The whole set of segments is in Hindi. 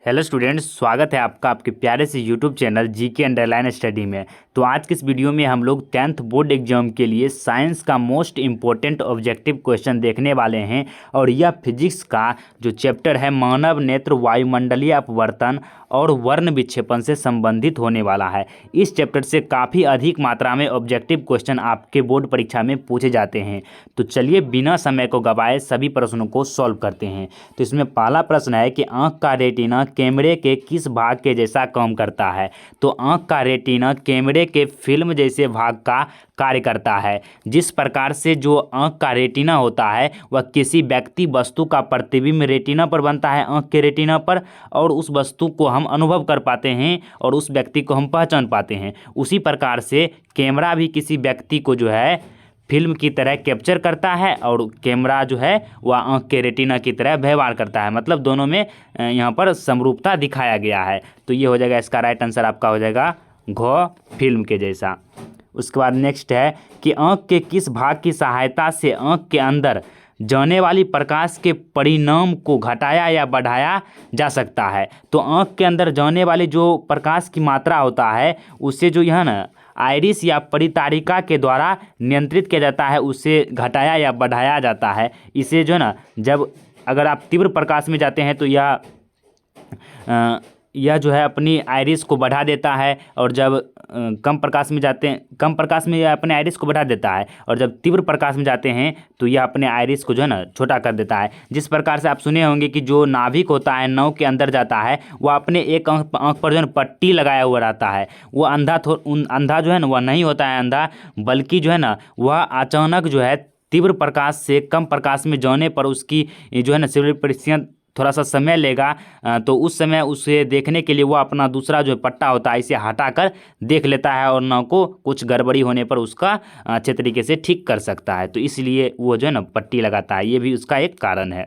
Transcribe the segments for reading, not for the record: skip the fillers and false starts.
हेलो स्टूडेंट्स, स्वागत है आपका आपके प्यारे से YouTube channel GK underline study में। तो आज के इस वीडियो में हम लोग 10th बोर्ड एग्जाम के लिए साइंस का मोस्ट इम्पोर्टेंट ऑब्जेक्टिव क्वेश्चन देखने वाले हैं। और यह फिजिक्स का जो चैप्टर है मानव नेत्र वायुमंडलीय अपवर्तन और वर्ण विक्षेपण से संबंधित होने वाला है। इस चैप्टर से काफ़ी अधिक मात्रा में ऑब्जेक्टिव क्वेश्चन आपके बोर्ड परीक्षा में पूछे जाते हैं। तो चलिए बिना समय को गवाए सभी प्रश्नों को सॉल्व करते हैं। तो इसमें पहला प्रश्न है कि आँख का रेटिना कैमरे के किस भाग के जैसा काम करता है। तो आँख का रेटिना कैमरे के फिल्म जैसे भाग का कार्य करता है। जिस प्रकार से जो आँख का रेटिना होता है वह किसी व्यक्ति वस्तु का प्रतिबिंब रेटिना पर बनता है, आँख के रेटिना पर, और उस वस्तु को हम अनुभव कर पाते हैं और उस व्यक्ति को हम पहचान पाते हैं। उसी प्रकार से कैमरा भी किसी व्यक्ति को जो है फिल्म की तरह कैप्चर करता है और कैमरा जो है वह आँख के रेटिना की तरह व्यवहार करता है। मतलब दोनों में यहाँ पर समरूपता दिखाया गया है। तो ये हो जाएगा, इसका राइट आंसर आपका हो जाएगा घ, फिल्म के जैसा। उसके बाद नेक्स्ट है कि आँख के किस भाग की सहायता से आँख के अंदर जाने वाली प्रकाश के परिणाम को घटाया या बढ़ाया जा सकता है। तो आँख के अंदर जाने वाली जो प्रकाश की मात्रा होता है उससे जो यह ना आइरिस या परितारिका के द्वारा नियंत्रित किया जाता है, उससे घटाया या बढ़ाया जाता है। इसे जो है ना, जब अगर आप तीव्र प्रकाश में जाते हैं तो यह जो है अपनी आइरिस को बढ़ा देता है, और जब कम प्रकाश में जाते हैं, कम प्रकाश में यह अपने आइरिस को बढ़ा देता है, और जब तीव्र प्रकाश में जाते हैं तो यह अपने आइरिस को जो है ना छोटा कर देता है। जिस प्रकार से आप सुने होंगे कि जो नाभिक होता है नाव के अंदर जाता है वह अपने एक आँख पर जो है पट्टी लगाया हुआ रहता है। वो अंधा जो है ना वह नहीं होता है अंधा, बल्कि जो है ना वह अचानक जो है तीव्र प्रकाश से कम प्रकाश में जाने पर उसकी जो है ना सिविल परिस्थितियाँ थोड़ा सा समय लेगा, तो उस समय उसे देखने के लिए वो अपना दूसरा जो पट्टा होता है इसे हटाकर देख लेता है और नाव को कुछ गड़बड़ी होने पर उसका अच्छे तरीके से ठीक कर सकता है। तो इसलिए वो जो है ना पट्टी लगाता है, ये भी उसका एक कारण है।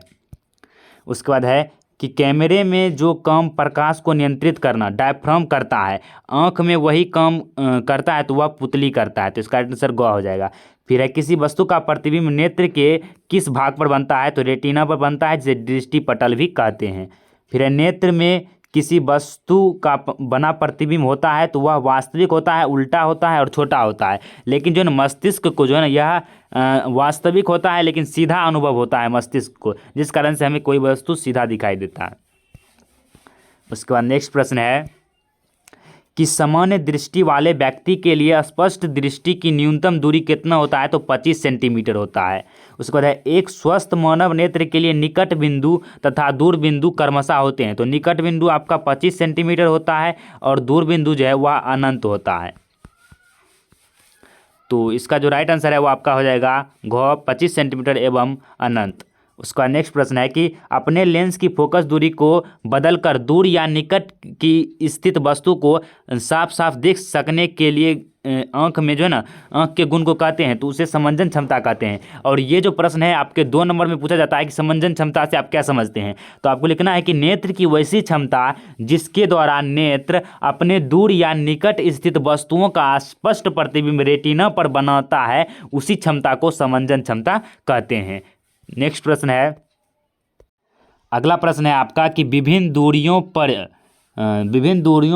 उसके बाद है कि कैमरे में जो काम प्रकाश को नियंत्रित करना डायफ्राम करता है, आँख में वही काम करता है तो वह पुतली करता है। तो इसका आंसर ग हो जाएगा। फिर है किसी वस्तु का प्रतिबिंब नेत्र के किस भाग पर बनता है। तो रेटिना पर बनता है, जिसे दृष्टि पटल भी कहते हैं। फिर है नेत्र में किसी वस्तु का बना प्रतिबिंब होता है तो वह वास्तविक होता है, उल्टा होता है और छोटा होता है। लेकिन जो है ना मस्तिष्क को जो है ना यह वास्तविक होता है लेकिन सीधा अनुभव होता है मस्तिष्क को, जिस कारण से हमें कोई वस्तु सीधा दिखाई देता है। उसके बाद नेक्स्ट प्रश्न है कि सामान्य दृष्टि वाले व्यक्ति के लिए स्पष्ट दृष्टि की न्यूनतम दूरी कितना होता है। तो 25 सेंटीमीटर होता है। उसके बाद है एक स्वस्थ मानव नेत्र के लिए निकट बिंदु तथा दूर बिंदु क्रमशः होते हैं। तो निकट बिंदु आपका 25 सेंटीमीटर होता है और दूर बिंदु जो है वह अनंत होता है। तो इसका जो राइट आंसर है वो आपका हो जाएगा घ, 25 सेंटीमीटर एवं अनंत। उसका नेक्स्ट प्रश्न है कि अपने लेंस की फोकस दूरी को बदलकर दूर या निकट की स्थित वस्तु को साफ साफ देख सकने के लिए आँख में जो है ना आँख के गुण को कहते हैं, तो उसे समंजन क्षमता कहते हैं। और ये जो प्रश्न है आपके 2 नंबर में पूछा जाता है कि समंजन क्षमता से आप क्या समझते हैं। तो आपको लिखना है कि नेत्र की वैसी क्षमता जिसके द्वारा नेत्र अपने दूर या निकट स्थित वस्तुओं का स्पष्ट प्रतिबिंब रेटिना पर बनाता है, उसी क्षमता को समंजन क्षमता कहते हैं। नेक्स्ट प्रश्न है, अगला प्रश्न है आपका कि विभिन्न दूरियों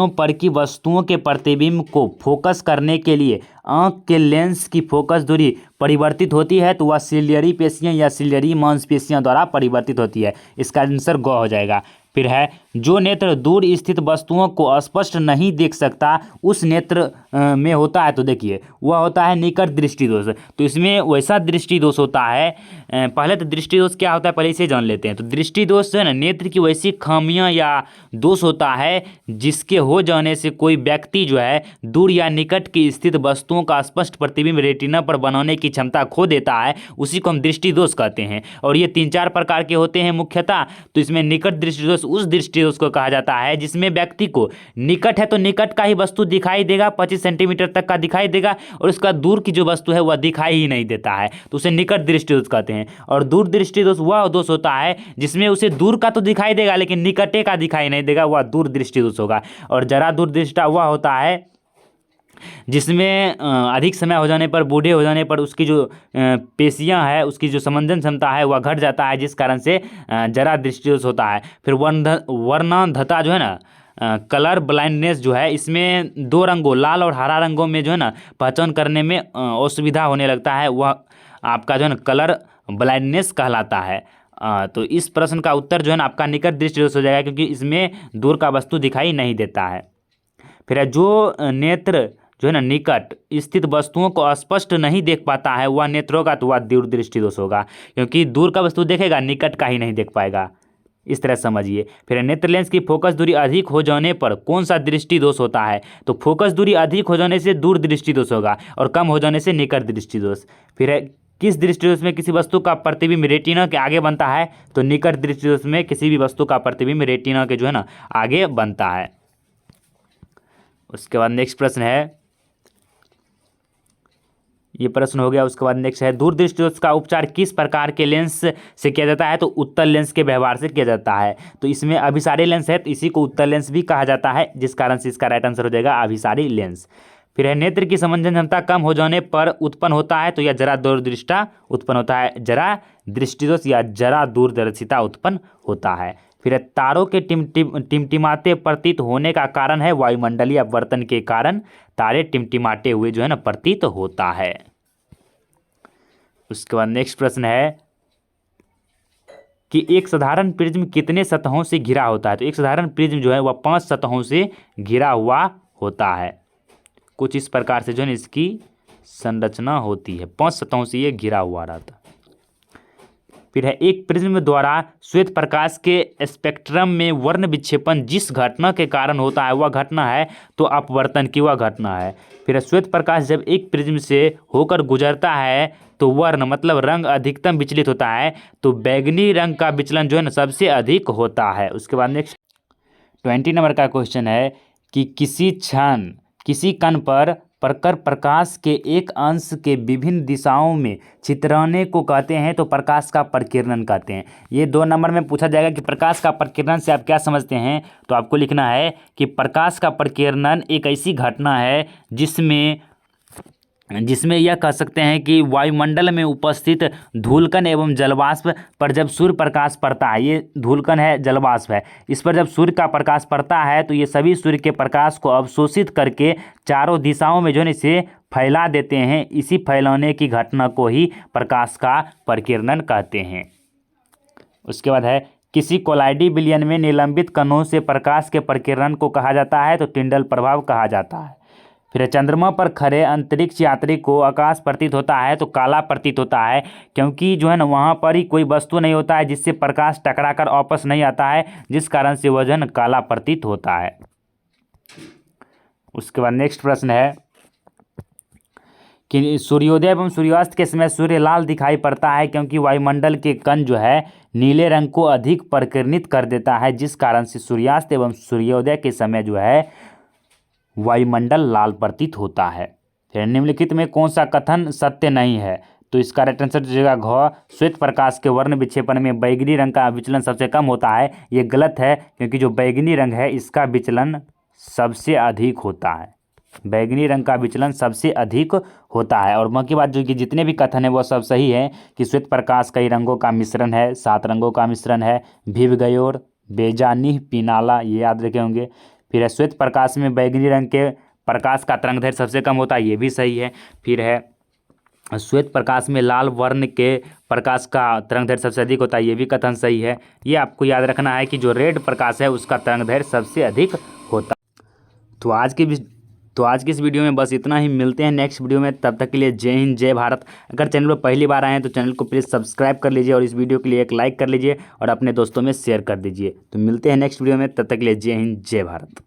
पर की वस्तुओं के प्रतिबिंब को फोकस करने के लिए आँख के लेंस की फोकस दूरी परिवर्तित होती है। तो वह सिलियरी पेशियाँ या सिलियरी मांसपेशियों द्वारा परिवर्तित होती है। इसका आंसर ग हो जाएगा। फिर है जो नेत्र दूर स्थित वस्तुओं को स्पष्ट नहीं देख सकता उस नेत्र में होता है। तो देखिए वह होता है निकट दृष्टि दोष। तो इसमें वैसा दृष्टि दोष होता है, पहले तो दृष्टि दोष क्या होता है पहले इसे जान लेते हैं। तो दृष्टि दोष जो है ना नेत्र की वैसी खामियां या दोष होता है जिसके हो जाने से कोई व्यक्ति जो है दूर या निकट की स्थित वस्तुओं का स्पष्ट प्रतिबिंब रेटिना पर बनाने की क्षमता खो देता है, उसी को हम दृष्टि दोष कहते हैं। और ये 3-4 प्रकार के होते हैं मुख्यतः। तो इसमें निकट दृष्टि दोष उस दृष्टि दोष को कहा जाता है जिसमें व्यक्ति को निकट है तो निकट का ही वस्तु दिखाई देगा, 25 सेंटीमीटर तक का दिखाई देगा, और उसका दूर की जो वस्तु है वह दिखाई ही नहीं देता है, तो उसे निकट दृष्टि दोष कहते हैं। और दूर दृष्टि दोष वह दोष होता है जिसमें उसे दूर का तो दिखाई देगा लेकिन निकटे का दिखाई नहीं देगा, वह दूर दृष्टि दोष होगा। और जरा दूर दृष्टा वह होता है जिसमें अधिक समय हो जाने पर, बूढ़े हो जाने पर उसकी जो पेशियां है, उसकी जो संवेदन क्षमता है वह घट जाता है, जिस कारण से जरा दृष्टिदोष होता है। फिर वर्णांधता जो है ना, कलर ब्लाइंडनेस जो है, इसमें दो रंगों, लाल और हरा रंगों में जो है ना पहचान करने में असुविधा होने लगता है, वह आपका जो है ना कलर ब्लाइंडनेस कहलाता है। तो इस प्रश्न का उत्तर जो है ना आपका निकट दृष्टिदोष हो जाएगा, क्योंकि इसमें दूर का वस्तु दिखाई नहीं देता है। फिर जो नेत्र जो है ना निकट स्थित वस्तुओं को स्पष्ट नहीं देख पाता है, वह नेत्र होगा, तो वह दूर दृष्टिदोष होगा, क्योंकि दूर का वस्तु देखेगा, निकट का ही नहीं देख पाएगा। इस तरह समझिए। फिर नेत्र लेंस की फोकस दूरी अधिक हो जाने पर कौन सा दृष्टि दोष होता है? तो फोकस दूरी अधिक हो जाने से दूर दृष्टि दोष होगा और कम हो जाने से निकट दृष्टि दोष। फिर है किस दृष्टि दोष में किसी वस्तु का प्रतिबिंब रेटिना के आगे बनता है? तो निकट दृष्टि दोष में किसी भी वस्तु का प्रतिबिंब रेटिना के जो है ना आगे बनता है। उसके बाद नेक्स्ट प्रश्न है, ये प्रश्न हो गया। उसके बाद नेक्स्ट है, दूर दृष्टि दोष का उपचार किस प्रकार के लेंस से किया जाता है? तो उत्तल लेंस के व्यवहार से किया जाता है। तो इसमें अभिसारी लेंस है, तो इसी को उत्तल लेंस भी कहा जाता है, जिस कारण से इसका राइट आंसर हो जाएगा अभिसारी लेंस। फिर है नेत्र की समंजन क्षमता कम हो जाने पर उत्पन्न होता है, तो यह जरा दूरदृष्टा उत्पन्न होता है, जरा दृष्टिदोष या जरा दूरदर्शिता उत्पन्न होता है। फिर तारों के टिमटिमाते प्रतीत होने का कारण है वायुमंडलीय अपवर्तन के कारण तारे टिमटिमाते हुए जो है ना प्रतीत होता है। उसके बाद नेक्स्ट प्रश्न है कि एक साधारण प्रिज्म कितने सतहों से घिरा होता है? तो एक साधारण प्रिज्म जो है वह 5 सतहों से घिरा हुआ होता है। कुछ इस प्रकार से जो है इसकी संरचना होती है, 5 सतहों से ये घिरा हुआ रहता है। फिर है एक प्रिज्म द्वारा श्वेत प्रकाश के स्पेक्ट्रम में वर्ण विक्षेपण जिस घटना के कारण होता है वह घटना है, तो अपवर्तन की वह घटना है। फिर श्वेत प्रकाश जब एक प्रिज्म से होकर गुजरता है तो वर्ण मतलब रंग अधिकतम विचलित होता है, तो बैगनी रंग का विचलन जो है ना सबसे अधिक होता है। उसके बाद नेक्स्ट 20 नंबर का क्वेश्चन है कि किसी क्षण किसी कण पर प्रखर प्रकाश के एक अंश के विभिन्न दिशाओं में छितराने को कहते हैं, तो प्रकाश का प्रकीर्णन कहते हैं। ये 2 नंबर में पूछा जाएगा कि प्रकाश का प्रकीर्णन से आप क्या समझते हैं? तो आपको लिखना है कि प्रकाश का प्रकीर्णन एक ऐसी घटना है जिसमें यह कह सकते हैं कि वायुमंडल में उपस्थित धूलकण एवं जलवाष्प पर जब सूर्य प्रकाश पड़ता है, ये धूलकण है, जलवाष्प है, इस पर जब सूर्य का प्रकाश पड़ता है तो ये सभी सूर्य के प्रकाश को अवशोषित करके चारों दिशाओं में जो है इसे फैला देते हैं। इसी फैलाने की घटना को ही प्रकाश का प्रकीर्णन कहते हैं। उसके बाद है किसी कोलाइडी विलयन में निलंबित कणों से प्रकाश के प्रकीर्णन को कहा जाता है, तो टिंडल प्रभाव कहा जाता है। फिर चंद्रमा पर खड़े अंतरिक्ष यात्री को आकाश प्रतीत होता है, तो काला प्रतीत होता है, क्योंकि जो है ना वहाँ पर ही कोई वस्तु नहीं होता है जिससे प्रकाश टकराकर वापस नहीं आता है, जिस कारण से वह जो है ना काला प्रतीत होता है। उसके बाद नेक्स्ट प्रश्न है कि सूर्योदय एवं सूर्यास्त के समय सूर्य लाल दिखाई पड़ता है, क्योंकि वायुमंडल के कण जो है नीले रंग को अधिक प्रकीर्णित कर देता है, जिस कारण से सूर्यास्त एवं सूर्योदय के समय जो है वायुमंडल लाल प्रतीत होता है। फिर निम्नलिखित में कौन सा कथन सत्य नहीं है? तो इसका राइट आंसर हो घ, श्वेत प्रकाश के वर्ण विक्षेपण में बैगनी रंग का विचलन सबसे कम होता है। ये गलत है, क्योंकि जो बैगनी रंग है इसका विचलन सबसे अधिक होता है, बैगनी रंग का विचलन सबसे अधिक होता है। और बाकी बात जो कि जितने भी कथन है वो सब सही है कि श्वेत प्रकाश कई रंगों का मिश्रण है, 7 रंगों का मिश्रण है, भिव गयोर बेजानिह पिनाला, ये याद रखे होंगे। फिर है श्वेत प्रकाश में बैगनी रंग के प्रकाश का तरंगदैर्घ्य सबसे कम होता है, ये भी सही है। फिर है श्वेत प्रकाश में लाल वर्ण के प्रकाश का तरंगदैर्घ्य सबसे अधिक होता है, ये भी कथन सही है। ये आपको याद रखना है कि जो रेड प्रकाश है उसका तरंगदैर्घ्य सबसे अधिक होता है। तो आज की इस वीडियो में बस इतना ही। मिलते हैं नेक्स्ट वीडियो में, तब तक के लिए जय हिंद जय भारत। अगर चैनल पर पहली बार आए हैं तो चैनल को प्लीज़ सब्सक्राइब कर लीजिए और इस वीडियो के लिए एक लाइक कर लीजिए और अपने दोस्तों में शेयर कर दीजिए। तो मिलते हैं नेक्स्ट वीडियो में, तब तक के लिए जय हिंद जय भारत।